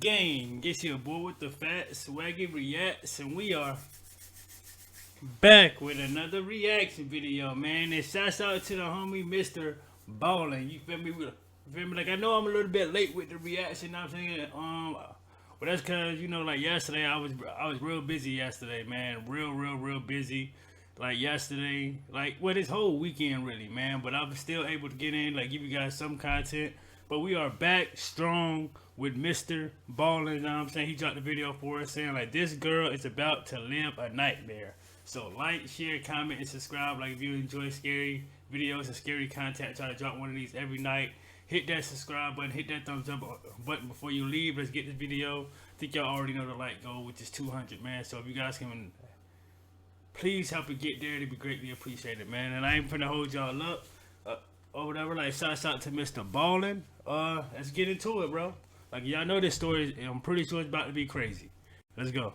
gang? It's your boy with the fat SwaggyReacts, and we are back with another reaction video, man. And shouts out to the homie Mr. Ballen. You feel me? Like, I know I'm a little bit late with the reaction. You know what I'm saying? But that's cause like yesterday, I was real busy yesterday, man. Real busy. Like yesterday, this whole weekend really, man. But I was still able to get in, give you guys some content. But we are back strong with Mr. Ballen. You know what I'm saying? He dropped the video for us saying this girl is about to live a nightmare. So like, share, comment, and subscribe. If you enjoy scary videos and scary content, I try to drop one of these every night. Hit that subscribe button, hit that thumbs up button before you leave. Let's get this video. I think y'all already know the like goal, which is 200, man. So if you guys can please help it get there, it'd be greatly appreciated, man. And I ain't finna hold y'all up or whatever. Shouts out to Mr. Ballen. Let's get into it, bro. Y'all know this story. I'm pretty sure it's about to be crazy. Let's go.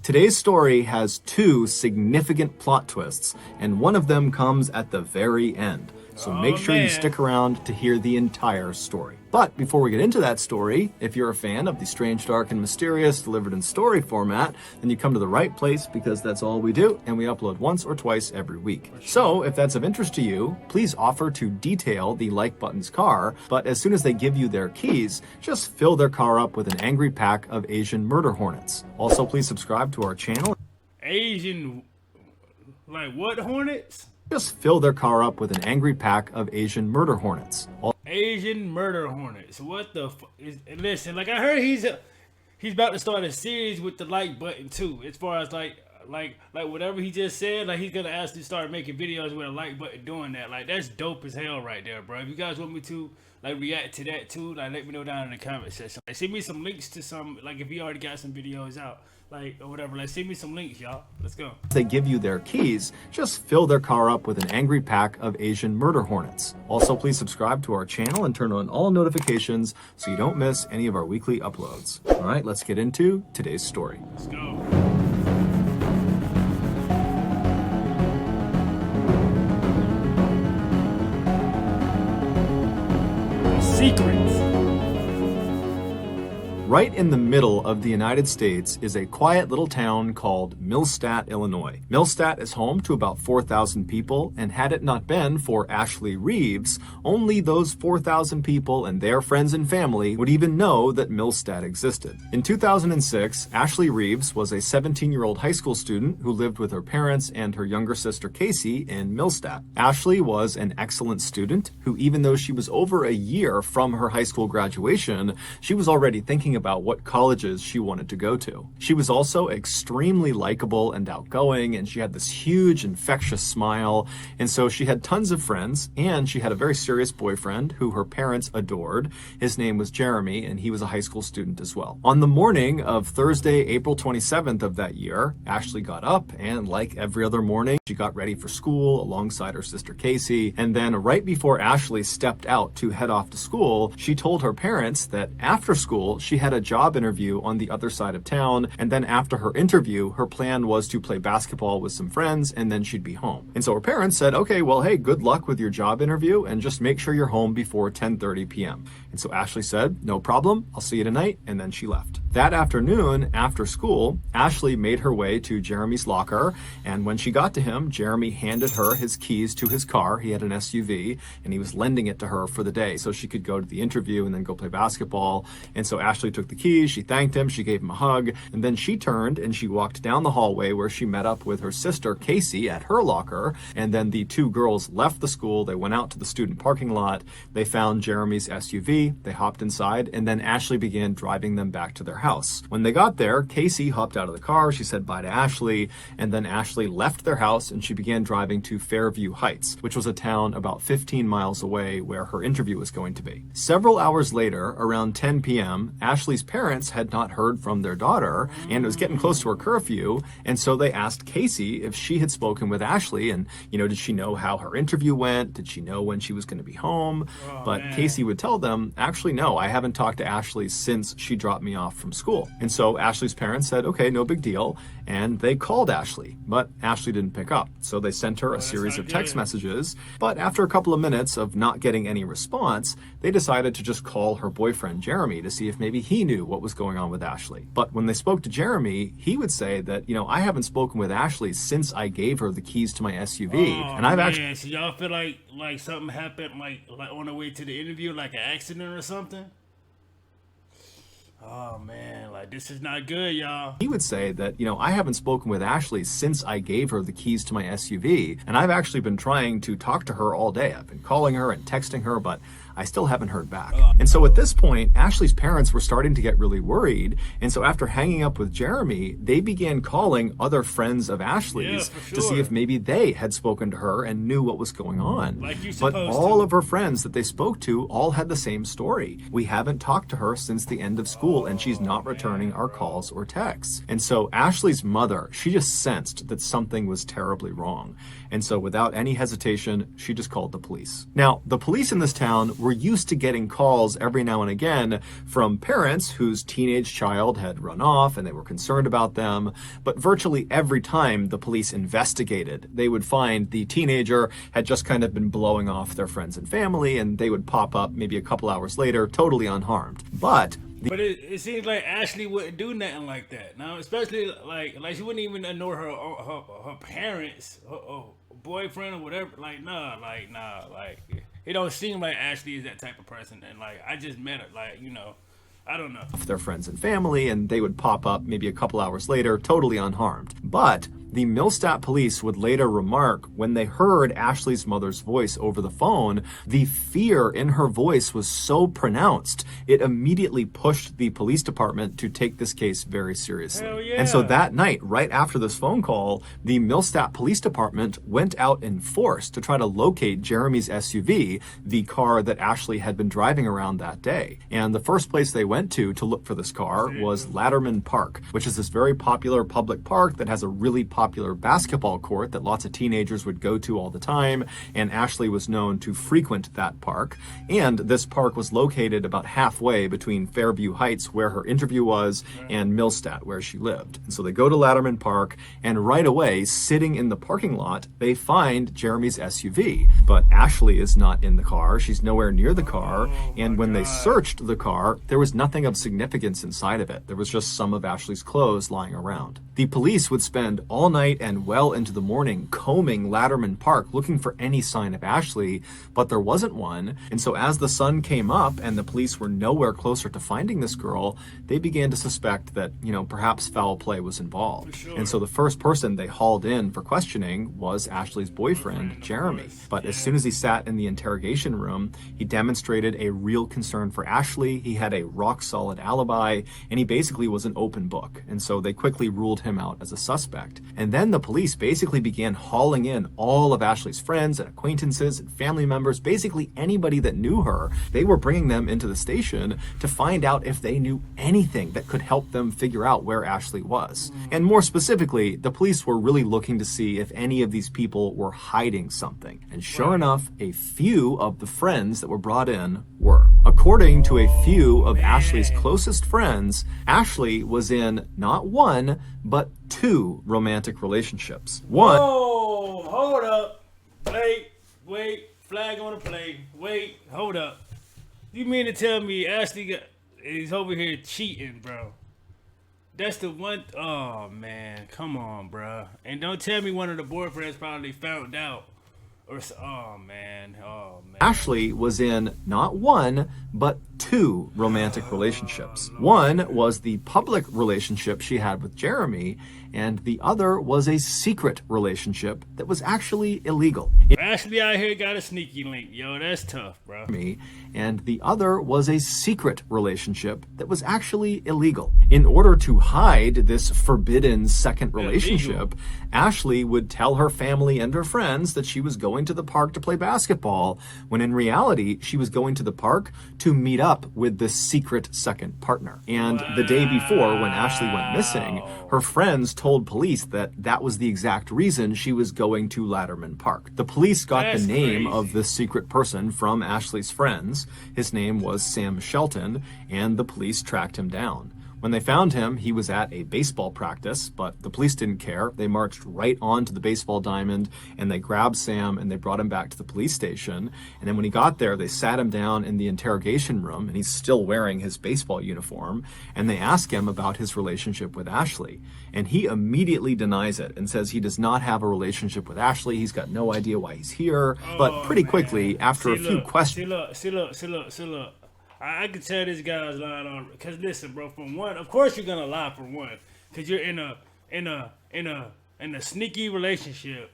Today's story has two significant plot twists, and one of them comes at the very end. So make sure you stick around to hear the entire story. But before we get into that story, if you're a fan of the strange, dark, and mysterious delivered in story format, then you come to the right place, because that's all we do, and we upload once or twice every week. So if that's of interest to you, please offer to detail the like button's car, but as soon as they give you their keys, just fill their car up with an angry pack of Asian murder hornets. Also, please subscribe to our channel. Asian, what hornets? Just fill their car up with an angry pack of Asian murder hornets. Asian murder hornets. What the listen, I heard he's about to start a series with the like button too. As far as like whatever he just said, he's gonna actually start making videos with a like button doing that. That's dope as hell right there, bro. If you guys want me to react to that too, let me know down in the comment section. Send me some links to some, if you already got some videos out, or whatever. Send me some links, y'all. Let's go. They give you their keys, just fill their car up with an angry pack of Asian murder hornets. Also, please subscribe to our channel and turn on all notifications so you don't miss any of our weekly uploads. All right, let's get into today's story. Let's go. Secrets. Right in the middle of the United States is a quiet little town called Millstadt, Illinois. Millstadt is home to about 4,000 people, and had it not been for Ashley Reeves, only those 4,000 people and their friends and family would even know that Millstadt existed. In 2006, Ashley Reeves was a 17-year-old high school student who lived with her parents and her younger sister Casey in Millstadt. Ashley was an excellent student who, even though she was over a year from her high school graduation, she was already thinking about what colleges she wanted to go to. She was also extremely likable and outgoing, and she had this huge infectious smile, and so she had tons of friends, and she had a very serious boyfriend who her parents adored. His name was Jeremy, and he was a high school student as well. On the morning of Thursday, April 27th of that year, Ashley got up, and like every other morning, she got ready for school alongside her sister Casey, and then right before Ashley stepped out to head off to school, she told her parents that after school, she had a job interview on the other side of town, and then after her interview, her plan was to play basketball with some friends, and then she'd be home. And so her parents said, okay, well, hey, good luck with your job interview, and just make sure you're home before 10:30 p.m. And so Ashley said, no problem, I'll see you tonight, and then she left. That afternoon, after school, Ashley made her way to Jeremy's locker, and when she got to him, Jeremy handed her his keys to his car. He had an SUV, and he was lending it to her for the day so she could go to the interview and then go play basketball. And so Ashley took the keys, she thanked him, she gave him a hug, and then she turned and she walked down the hallway where she met up with her sister Casey at her locker, and then the two girls left the school, they went out to the student parking lot, they found Jeremy's SUV, they hopped inside, and then Ashley began driving them back to their house. When they got there, Casey hopped out of the car, she said bye to Ashley, and then Ashley left their house and she began driving to Fairview Heights, which was a town about 15 miles away where her interview was going to be. Several hours later, around 10 p.m., Ashley's parents had not heard from their daughter, and it was getting close to her curfew, and so they asked Casey if she had spoken with Ashley, and, did she know how her interview went? Did she know when she was going to be home? But Casey would tell them, actually, no, I haven't talked to Ashley since she dropped me off from from school. And so Ashley's parents said, okay, no big deal. And they called Ashley, but Ashley didn't pick up. So they sent her a series of text messages. But after a couple of minutes of not getting any response, they decided to just call her boyfriend, Jeremy, to see if maybe he knew what was going on with Ashley. But when they spoke to Jeremy, he would say that, I haven't spoken with Ashley since I gave her the keys to my SUV. Oh, and I've man. actually... So y'all feel like something happened, like on the way to the interview, like an accident or something? Oh, man, like, this is not good, y'all. He would say that, I haven't spoken with Ashley since I gave her the keys to my SUV, and I've actually been trying to talk to her all day. I've been calling her and texting her, but I still haven't heard back. And so at this point, Ashley's parents were starting to get really worried, and so after hanging up with Jeremy, they began calling other friends of Ashley's to see if maybe they had spoken to her and knew what was going on. Like you but supposed all to. of her friends that they spoke to all had the same story. We haven't talked to her since the end of school, and she's not returning our calls or texts. And so Ashley's mother, she just sensed that something was terribly wrong. And so without any hesitation, she just called the police. Now, the police in this town were used to getting calls every now and again from parents whose teenage child had run off and they were concerned about them. But virtually every time the police investigated, they would find the teenager had just kind of been blowing off their friends and family, and they would pop up maybe a couple hours later, totally unharmed. But it seems like Ashley wouldn't do nothing like that. Now, especially like she wouldn't even ignore her parents, her boyfriend or whatever. Like, nah, it don't seem like Ashley is that type of person. And like, I just met her, I don't know. Their friends and family, and they would pop up maybe a couple hours later, totally unharmed. But the Millstadt police would later remark when they heard Ashley's mother's voice over the phone, the fear in her voice was so pronounced, it immediately pushed the police department to take this case very seriously. Hell yeah. And so that night, right after this phone call, the Millstadt Police Department went out in force to try to locate Jeremy's SUV, the car that Ashley had been driving around that day. And the first place they went to look for this car was Latterman Park, which is this very popular public park that has a really popular basketball court that lots of teenagers would go to all the time, and Ashley was known to frequent that park. And this park was located about halfway between Fairview Heights, where her interview was, and Millstadt, where she lived. And so they go to Latterman Park, and right away, sitting in the parking lot, they find Jeremy's SUV. But Ashley is not in the car. She's nowhere near the car. And when they searched the car, there was nothing of significance inside of it. There was just some of Ashley's clothes lying around. The police would spend all night and well into the morning combing Latterman Park looking for any sign of Ashley, but there wasn't one. And so as the sun came up and the police were nowhere closer to finding this girl, they began to suspect that, perhaps foul play was involved. Sure. And so the first person they hauled in for questioning was Ashley's boyfriend, Jeremy. But as soon as he sat in the interrogation room, he demonstrated a real concern for Ashley. He had a rock-solid alibi, and he basically was an open book. And so they quickly ruled him out as a suspect. And then the police basically began hauling in all of Ashley's friends and acquaintances and family members, basically anybody that knew her. They were bringing them into the station to find out if they knew anything that could help them figure out where Ashley was. And more specifically, the police were really looking to see if any of these people were hiding something. And sure enough, a few of the friends that were brought in were. According to a few of Ashley's closest friends, Ashley was in not one, but two romantic relationships. One... Whoa, hold up. Wait, flag on the play. Wait, hold up. You mean to tell me Ashley is over here cheating, bro? That's the one. Oh, man. Come on, bro. And don't tell me one of the boyfriends probably found out. Oh, man. Ashley was in not one, but two romantic relationships. One was the public relationship she had with Jeremy, and the other was a secret relationship that was actually illegal. Ashley out here got a sneaky link. Yo, that's tough, bro. And the other was a secret relationship that was actually illegal. In order to hide this forbidden second relationship, Ashley would tell her family and her friends that she was going to the park to play basketball, when in reality, she was going to the park to meet up with this secret second partner. And the day before, when Ashley went missing, her friends told police that that was the exact reason she was going to Latterman Park. The police got the name of this secret person from Ashley's friends. His name was Sam Shelton, and the police tracked him down. When they found him, he was at a baseball practice, but the police didn't care. They marched right onto the baseball diamond and they grabbed Sam and they brought him back to the police station. And then when he got there, they sat him down in the interrogation room, and he's still wearing his baseball uniform, and they ask him about his relationship with Ashley. And he immediately denies it and says he does not have a relationship with Ashley. He's got no idea why he's here. But pretty quickly, after a few questions... See, look. I can tell this guy's lying on, because listen, bro. For one, of course you're gonna lie. For one, because you're in a sneaky relationship,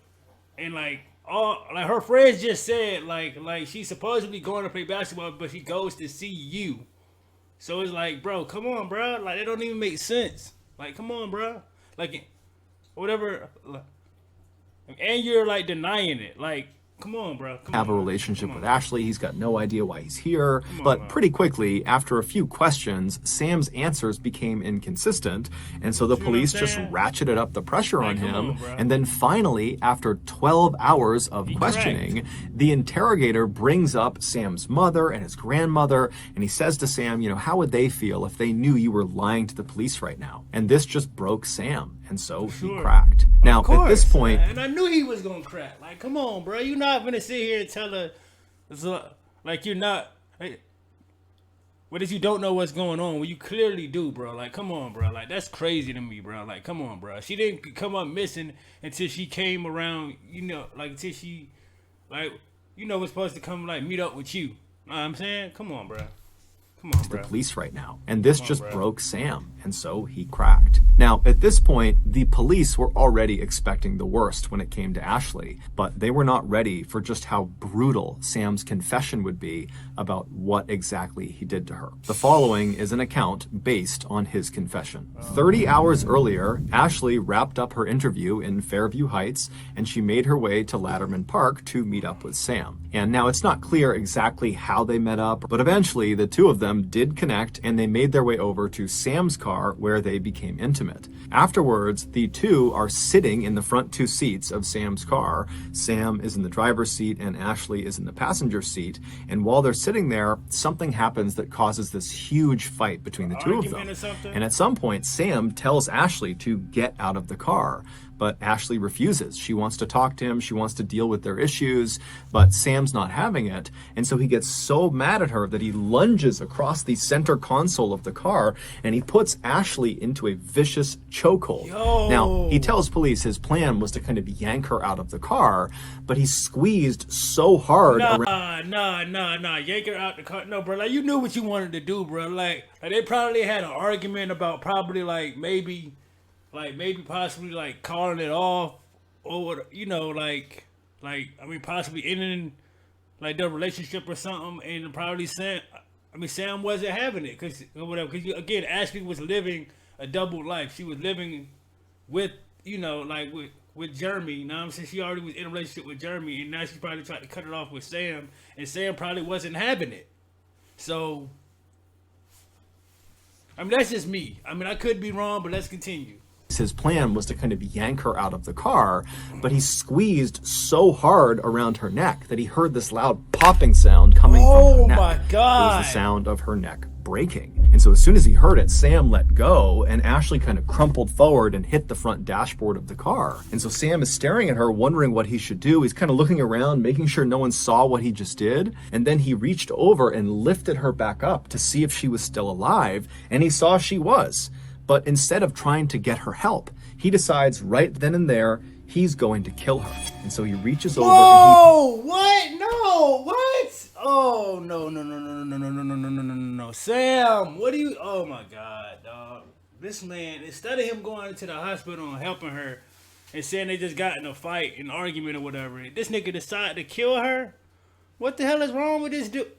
and like her friends just said, like she's supposedly going to play basketball, but she goes to see you. So it's like, bro, come on, bro. Like it don't even make sense. Like, come on, bro. Like, whatever. And you're like denying it, like. Come on, bro. Have a relationship with Ashley. He's got no idea why he's here. But pretty quickly, after a few questions, Sam's answers became inconsistent. And so the police just ratcheted up the pressure on him. And then finally, after 12 hours of questioning, the interrogator brings up Sam's mother and his grandmother. And he says to Sam, you know, how would they feel if they knew you were lying to the police right now? And this just broke Sam. And so he cracked. Now, at this point... And I knew he was going to crack. Like, come on, bro. You're not going to sit here and tell her... Like, you're not... What if you don't know what's going on? Well, you clearly do, bro. Like, come on, bro. Like, that's crazy to me, bro. Like, come on, bro. She didn't come up missing until she came around, you know, like, until she... Like, you know, was supposed to come, like, meet up with you. Know what I'm saying? Come on, bro. Come on, bro. The police right now. And this just broke Sam. And so he cracked. Now, at this point, the police were already expecting the worst when it came to Ashley, but they were not ready for just how brutal Sam's confession would be about what exactly he did to her. The following is an account based on his confession. 30 hours earlier, Ashley wrapped up her interview in Fairview Heights, and she made her way to Latterman Park to meet up with Sam. And now it's not clear exactly how they met up, but eventually the two of them did connect, and they made their way over to Sam's car where they became intimate. Afterwards, the two are sitting in the front two seats of Sam's car. Sam is in the driver's seat and Ashley is in the passenger seat. And while they're sitting there, something happens that causes this huge fight between the two of them. And at some point, Sam tells Ashley to get out of the car. But Ashley refuses. She wants to talk to him. She wants to deal with their issues, but Sam's not having it. And so he gets so mad at her that he lunges across the center console of the car and he puts Ashley into a vicious chokehold. Now, he tells police his plan was to kind of yank her out of the car, but he squeezed so hard. Yank her out the car. No, bro. Like, you knew what you wanted to do, bro. Like they probably had an argument about probably maybe possibly like calling it off, or you know, possibly ending like their relationship or something, and probably Sam wasn't having it because again, Ashley was living a double life. She was living with, you know, like with Jeremy. You know what I'm saying? She already was in a relationship with Jeremy, and now she probably tried to cut it off with Sam, and Sam probably wasn't having it. So, I mean, that's just me. I mean, I could be wrong, but let's continue. His plan was to kind of yank her out of the car, but he squeezed so hard around her neck that he heard this loud popping sound coming from her neck. Oh my God! It was the sound of her neck breaking. And so as soon as he heard it, Sam let go, and Ashley kind of crumpled forward and hit the front dashboard of the car. And so Sam is staring at her, wondering what he should do. He's kind of looking around, making sure no one saw what he just did. And then he reached over and lifted her back up to see if she was still alive, and he saw she was. But instead of trying to get her help, he decides right then and there he's going to kill her. And so he reaches over and he... What? No, what? Oh, no. Sam, what do you... Oh, my God, dog. This man, instead of him going to the hospital and helping her and saying they just got in a fight, an argument or whatever, this nigga decided to kill her? What the hell is wrong with this dude?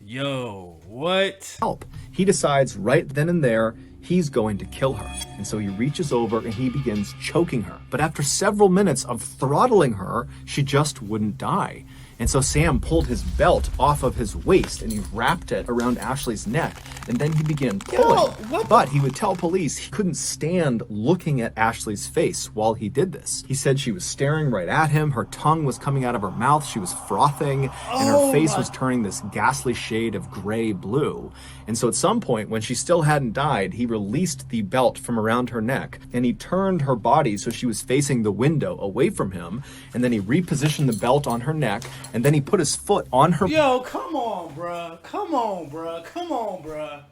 Yo, what? Help. He decides right then and there he's going to kill her. And so he reaches over and he begins choking her. But after several minutes of throttling her, she just wouldn't die. And so Sam pulled his belt off of his waist and he wrapped it around Ashley's neck. And then he began pulling. But he would tell police he couldn't stand looking at Ashley's face while he did this. He said she was staring right at him. Her tongue was coming out of her mouth. She was frothing. And her face was turning this ghastly shade of gray-blue. And so at some point, when she still hadn't died, he released the belt from around her neck and he turned her body so she was facing the window away from him. And then he repositioned the belt on her neck and then he put his foot on her. Yo, come on, bruh. Come on, bruh. Come on, bruh.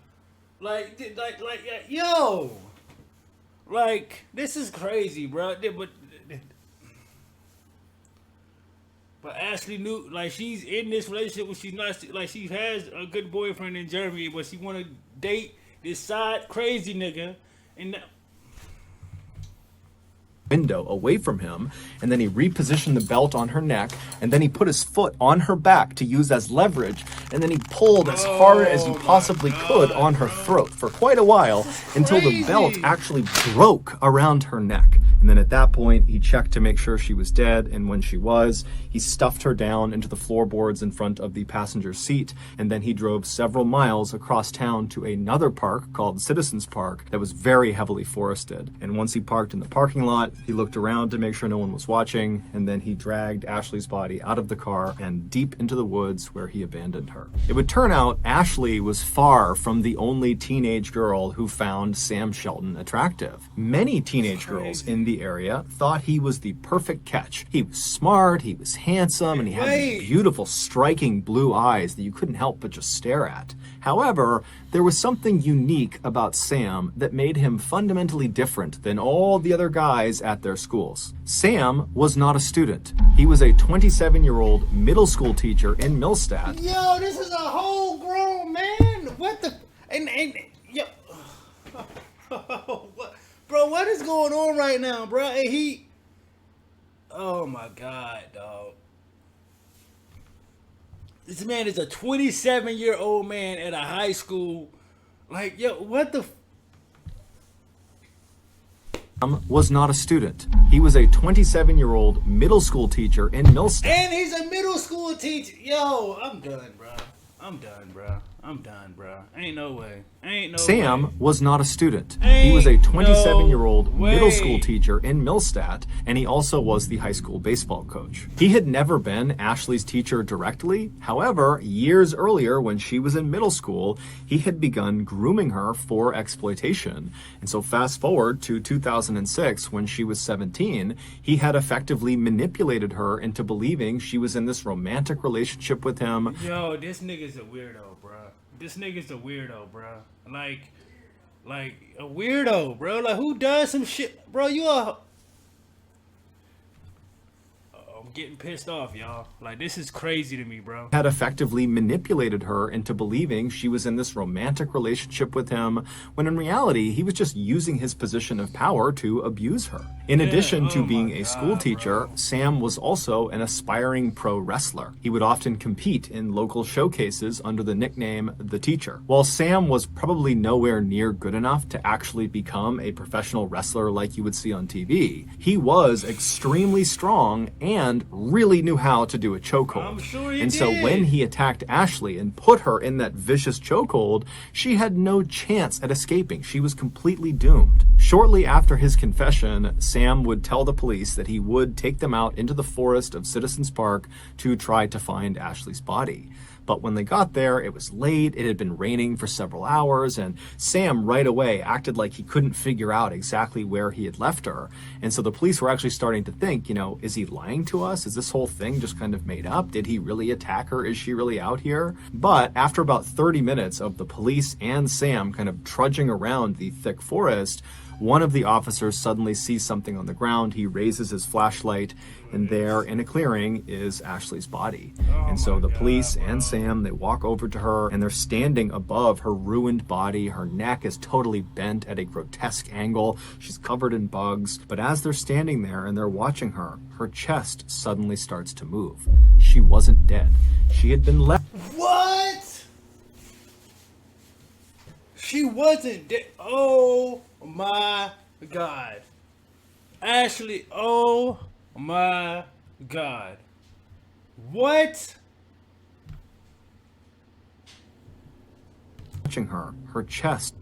Like, yo. Like, this is crazy, bruh. But Ashley knew, like, she's in this relationship where she's not, like, she has a good boyfriend in Germany, but she want to date this side crazy nigga. And now, window away from him, and then he repositioned the belt on her neck, and then he put his foot on her back to use as leverage, and then he pulled as hard as he possibly could on her throat for quite a while until the belt actually broke around her neck. And then at that point, he checked to make sure she was dead, and when she was, he stuffed her down into the floorboards in front of the passenger seat, and then he drove several miles across town to another park called Citizens Park that was very heavily forested. And once he parked in the parking lot, he looked around to make sure no one was watching, and then he dragged Ashley's body out of the car and deep into the woods where he abandoned her. It would turn out Ashley was far from the only teenage girl who found Sam Shelton attractive. Many teenage girls in the area thought he was the perfect catch. He was smart, he was handsome, and he had these beautiful, striking blue eyes that you couldn't help but just stare at. However, there was something unique about Sam that made him fundamentally different than all the other guys at their schools. Sam was not a student. He was a 27-year-old middle school teacher in Millstadt. Yo, this is a whole grown man. What the? And yo, what, bro? What is going on right now, bro? And he. Oh my God, dog. This man is a 27-year-old man at a high school. Like, yo, what the? Was not a student. He was a 27-year-old middle school teacher in Millstadt. And he's a middle school teacher. Yo, I'm done, bro. I'm done, bro. I'm done, bro. Ain't no way. Ain't no Sam way. was not a student. He was a 27-year-old no middle way. school teacher in Millstadt, and he also was the high school baseball coach. He had never been Ashley's teacher directly. However, years earlier when she was in middle school, he had begun grooming her for exploitation. And so fast forward to 2006 when she was 17, he had effectively manipulated her into believing she was in this romantic relationship with him. Yo, this nigga's a weirdo, bro. This nigga's a weirdo, bro. Like a weirdo, bro. Like, who does some shit, bro? You are. I'm getting pissed off, y'all. Like, this is crazy to me, bro. Had effectively manipulated her into believing she was in this romantic relationship with him, when in reality, he was just using his position of power to abuse her. In addition to being a school teacher, Sam was also an aspiring pro wrestler. He would often compete in local showcases under the nickname The Teacher. While Sam was probably nowhere near good enough to actually become a professional wrestler like you would see on TV, he was extremely strong and really knew how to do a chokehold. I'm sure he and did. so when he attacked Ashley and put her in that vicious chokehold, she had no chance at escaping. She was completely doomed. Shortly after his confession, Sam would tell the police that he would take them out into the forest of Citizens Park to try to find Ashley's body. But when they got there, it was late, it had been raining for several hours, and Sam right away acted like he couldn't figure out exactly where he had left her. And so the police were actually starting to think, you know, is he lying to us? Is this whole thing just kind of made up? Did he really attack her? Is she really out here? But after about 30 minutes of the police and Sam kind of trudging around the thick forest, one of the officers suddenly sees something on the ground. He raises his flashlight, and there in a clearing is Ashley's body. And so the police and Sam, they walk over to her, and they're standing above her ruined body. Her neck is totally bent at a grotesque angle. She's covered in bugs. But as they're standing there and they're watching her, her chest suddenly starts to move. She wasn't dead. She had been left. What? She wasn't dead. Oh my God. Ashley, oh my God. What? Watching her, her chest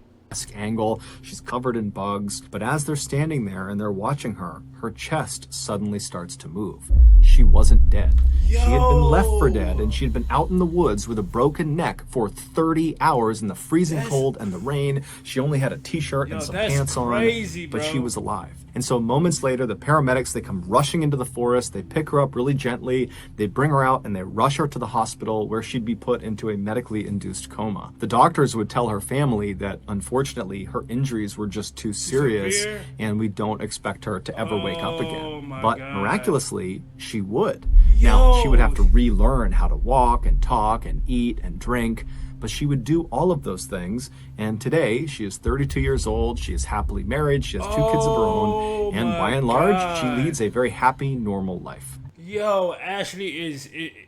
angle, she's covered in bugs, but as they're standing there and they're watching her, her chest suddenly starts to move. She wasn't dead. Yo. She had been left for dead, and she had been out in the woods with a broken neck for 30 hours in the freezing cold and the rain. She only had a t-shirt and some pants crazy, on, bro. but she was alive. And so moments later, the paramedics, they come rushing into the forest, they pick her up really gently, they bring her out and they rush her to the hospital where she'd be put into a medically induced coma. The doctors would tell her family that unfortunately her injuries were just too serious and we don't expect her to ever wake up again. But miraculously, she would. Now, she would have to relearn how to walk and talk and eat and drink, but she would do all of those things. And today, she is 32 years old. She is happily married. She has 2 kids of her own. And by and large, she leads a very happy, normal life. Yo, Ashley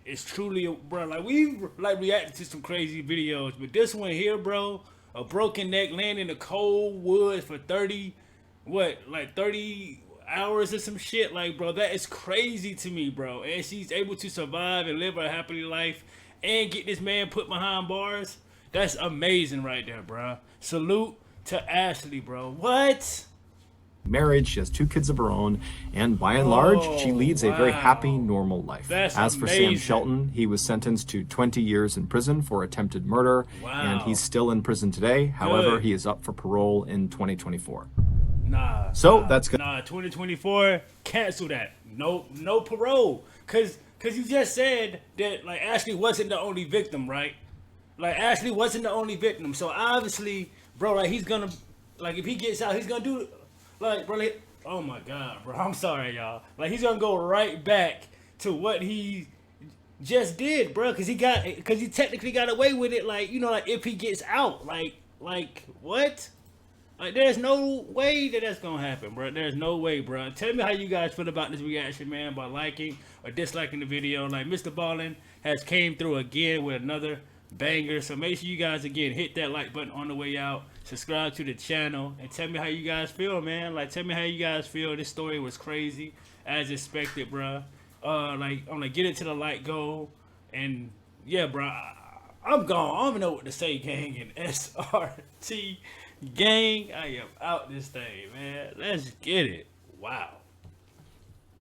is truly, bro. Like, we reacted to some crazy videos, but this one here, bro, a broken neck, laying in the cold woods for 30 hours or some shit. Like, bro, that is crazy to me, bro. And she's able to survive and live a happy life and get this man put behind bars. That's amazing right there, bro. Salute to Ashley, bro. What? Married, she has 2 kids of her own, and by and large, she leads a very happy, normal life. That's As for amazing. Sam Shelton, he was sentenced to 20 years in prison for attempted murder, and he's still in prison today. However, he is up for parole in 2024. That's good. 2024, cancel that. No parole. Cause you just said that, like, Ashley wasn't the only victim, right? Like, Ashley wasn't the only victim. So obviously, bro, like, he's gonna, like, if he gets out, he's gonna do, like, bro, like, oh my God, bro, I'm sorry, y'all. Like, he's gonna go right back to what he just did, bro, cause he technically got away with it. Like, you know, like, if he gets out, like what? Like, there's no way that that's gonna happen, bro. There's no way, bro. Tell me how you guys feel about this reaction, man, by liking or disliking the video. Like, Mr. Ballen has came through again with another banger. So make sure you guys, again, hit that like button on the way out. Subscribe to the channel. And tell me how you guys feel, man. Like, tell me how you guys feel. This story was crazy, as expected, bro. Like, I'm gonna get it to the like goal. And, yeah, bro, I'm gone. I don't even know what to say, gang, and SRT. Gang, I am out this thing, man. Let's get it. Wow.